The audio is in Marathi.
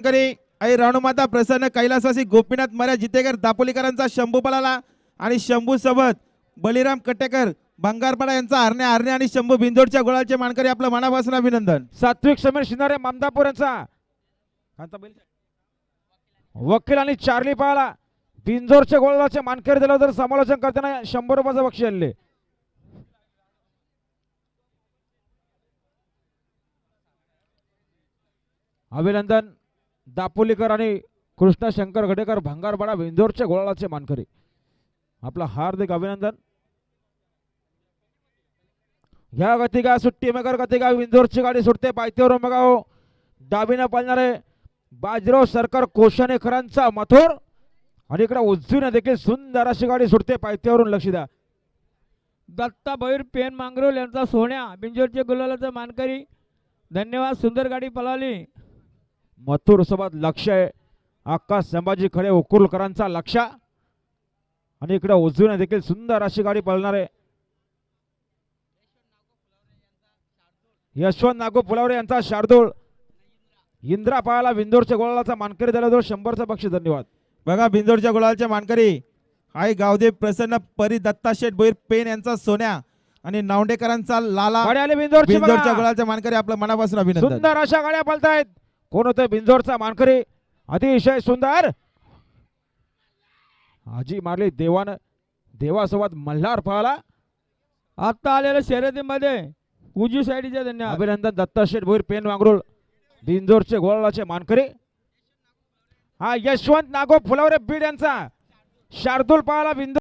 करी आई राणूमाता प्रसन्न कैलासवासी गोपीनाथ मर्या जितेकर दापोलीकरांचा शंभू पळाला आणि शंभू सोबत बलिराम कटेकर बंगारपाडा यांचा हरणे हरणे आणि शंभू बिंदोडच्या गोळाचे मानकरी आपलं मनापासून अभिनंदन। सात्विक समीर शिंदारे मामदापूर यांचा वकील आणि चार्ली पळाला बिंजोरच्या गोळाचे मानकरी दिला तर समालोचन करताना 100 रुपयाचं बक्षीस आणले। अभिनंदन दापोलीकर आणि कृष्णा शंकर गडेकर भंगारपाडा बिंजोरच्या गोळाचे मानकरी आपला हार्दिक अभिनंदन। ह्या गतिका सुट्टी मेकर गतिका बिंजोरची गाडी सुटते पायथ्यावरून बघा हो डावीने पळणारे बाजीराव सरकार कोशानेकरांचा मथुर आणि इकडे उजवीने देखील सुंदर अशी गाडी सुटते पायथ्यावरून लक्ष द्या। दत्ता भैर पेन मांगरोल यांचा सोन्या बिंजोरच्या गुलालाचा मानकरी धन्यवाद। सुंदर गाडी पळाली। मथुर सोबत लक्ष आहे आकाश संभाजी खडे उकुलकरांचा लक्ष आणि इकडे उजवीने देखील सुंदर अशी गाडी पळणार आहे यशवंत नागो फुलावरे यांचा शार्दूळ इंद्रा पाळाला बिंदोरच्या गोळाचा मानकरी दिला तो 100चं बक्षीस। धन्यवाद। बघा बिंदोडच्या गोळाचे मानकरी आई गावदेव प्रसन्न परी दत्ता शेठ भोईर पेन यांचा सोन्या आणि नावडेकरांचा लाला गाडी आली बिंदोरची बिंदोडच्या बघा। गोळाचे मानकरी आपलं मनापासून अभिनंदन। सुंदर अशा गाड्या पळतायत कोण होते बिंजोरचा मानकरी अतिशय सुंदर आजी मारली देवानं देवासोबत मल्हार पळाला आता आलेल्या शर्यतीमध्ये उजवी साईडच्या धन्यवाद। अभिनंदन दत्ता शेठ भोईर पेन वांगरुळ बिंजोरचे गोळाचे मानकरी हा यशवंत नागो फुलावरे बीड यांचा शार्दूल पळाला बिंदोर